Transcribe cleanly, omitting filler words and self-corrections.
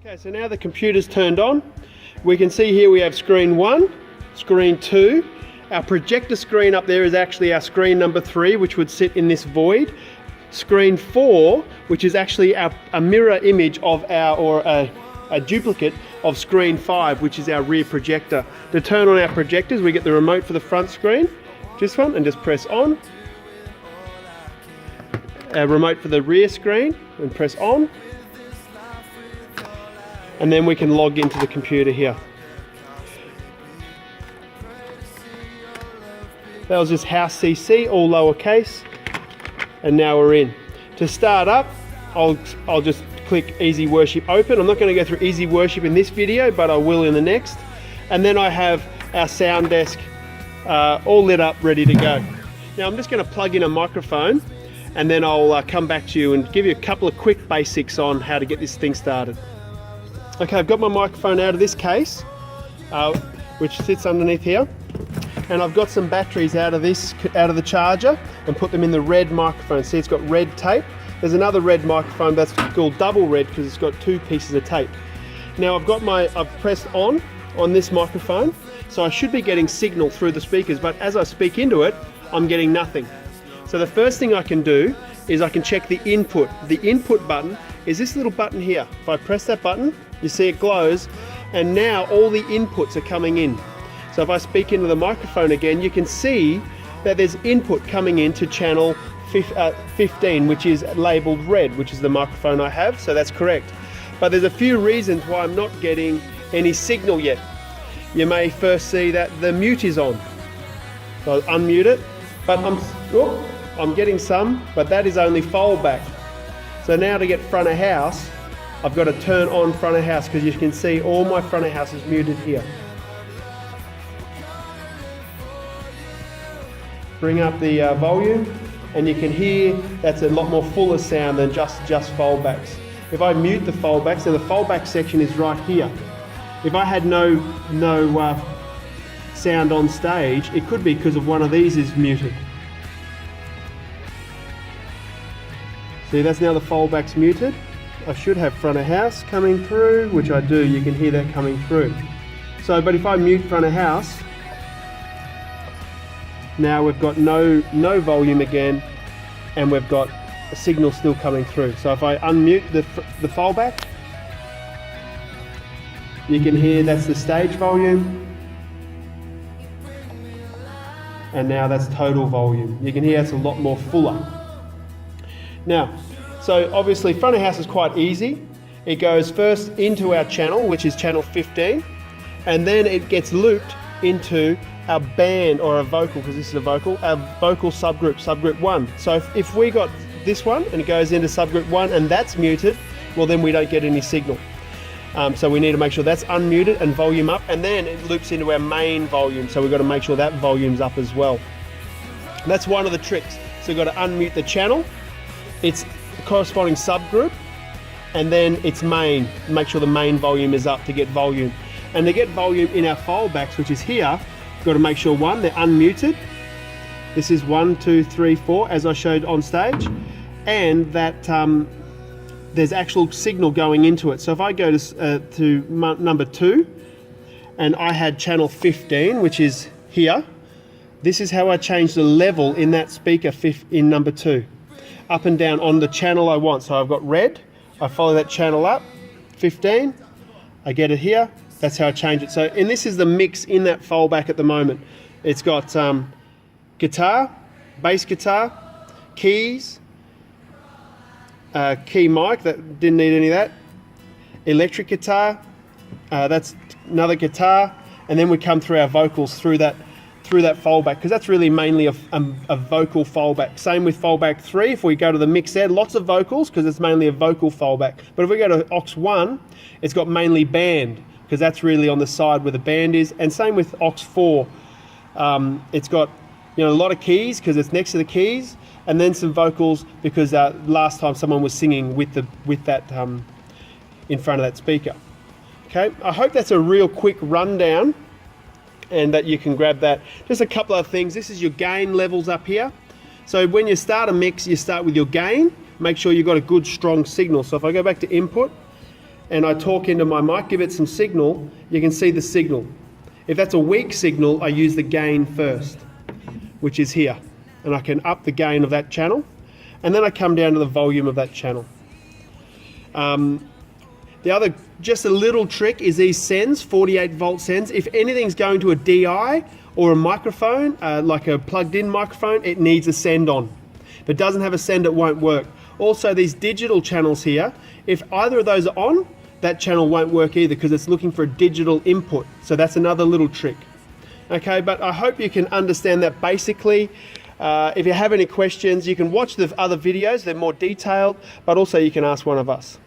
Okay, so now the computer's turned on. We can see here we have screen 1, screen 2. Our projector screen up there is actually our screen number 3, which would sit in this void. Screen 4, which is actually a mirror image of a duplicate of screen 5, which is our rear projector. To turn on our projectors, we get the remote for the front screen, this one, and just press on. A remote for the rear screen, and press on. And then we can log into the computer here. That was just House CC, all lowercase, and now we're in. To start up, I'll just click Easy Worship Open. I'm not going to go through Easy Worship in this video, but I will in the next. And then I have our sound desk all lit up, ready to go. Now I'm just going to plug in a microphone, and then I'll come back to you and give you a couple of quick basics on how to get this thing started. Okay, I've got my microphone out of this case, which sits underneath here, and I've got some batteries out of the charger and put them in the red microphone. See, it's got red tape. There's another red microphone that's called double red because it's got 2 pieces of tape. Now I've pressed on this microphone, so I should be getting signal through the speakers, but as I speak into it, I'm getting nothing. So the first thing I can do is I can check the input. The input button is this little button here. If I press that button, you see it glows, and now all the inputs are coming in. So if I speak into the microphone again, you can see that there's input coming into channel 15, which is labeled red, which is the microphone I have, so that's correct. But there's a few reasons why I'm not getting any signal yet. You may first see that the mute is on. So I'll unmute it, but I'm getting some, but that is only fold back. So now to get front of house, I've got to turn on front of house because you can see all my front of house is muted here. Bring up the volume, and you can hear that's a lot more fuller sound than just foldbacks. If I mute the foldbacks, so the foldback section is right here. If I had no sound on stage, it could be because of one of these is muted. See, that's now the foldback's muted. I should have front of house coming through, which I do. You can hear that coming through. So, but if I mute front of house, now we've got no volume again, and we've got a signal still coming through. So if I unmute the foldback, you can hear that's the stage volume, and now that's total volume. You can hear it's a lot more fuller. Now, so obviously front of house is quite easy. It goes first into our channel, which is channel 15, and then it gets looped into our band or a vocal, because this is a vocal, our vocal subgroup 1. So if we got this one and it goes into subgroup 1 and that's muted, well then we don't get any signal. So we need to make sure that's unmuted and volume up, and then it loops into our main volume. So we've got to make sure that volume's up as well. That's one of the tricks. So we've got to unmute the channel, its corresponding subgroup, and then its main. Make sure the main volume is up to get volume. And to get volume in our foldbacks, which is here, we've got to make sure, one, they're unmuted. This is 1, 2, 3, 4, as I showed on stage, and that there's actual signal going into it. So if I go to number 2, and I had channel 15, which is here, this is how I change the level in that speaker in number 2, up and down on the channel I want. So I've got red, I follow that channel up, 15, I get it here. That's how I change it. So, and this is the mix in that foldback at the moment. It's got guitar, bass guitar, keys, key mic, that didn't need any of that, electric guitar, that's another guitar, and then we come through our vocals through that foldback, because that's really mainly a vocal foldback. Same with foldback 3. If we go to the mix there, lots of vocals because it's mainly a vocal foldback. But if we go to aux 1, it's got mainly band, because that's really on the side where the band is. And same with aux 4. It's got a lot of keys because it's next to the keys, and then some vocals because last time someone was singing with that in front of that speaker. Okay, I hope that's a real quick rundown and that you can grab that. Just a couple of things. This is your gain levels up here. So when you start a mix, you start with your gain. Make sure you've got a good strong signal. So if I go back to input, and I talk into my mic, give it some signal, you can see the signal. If that's a weak signal, I use the gain first, which is here. And I can up the gain of that channel, and then I come down to the volume of that channel. The other, just a little trick, is these sends, 48 volt sends. If anything's going to a DI or a microphone, like a plugged in microphone, it needs a send on. If it doesn't have a send, it won't work. Also, these digital channels here, if either of those are on, that channel won't work either because it's looking for a digital input. So that's another little trick. Okay, but I hope you can understand that basically. If you have any questions, you can watch the other videos, they're more detailed, but also you can ask one of us.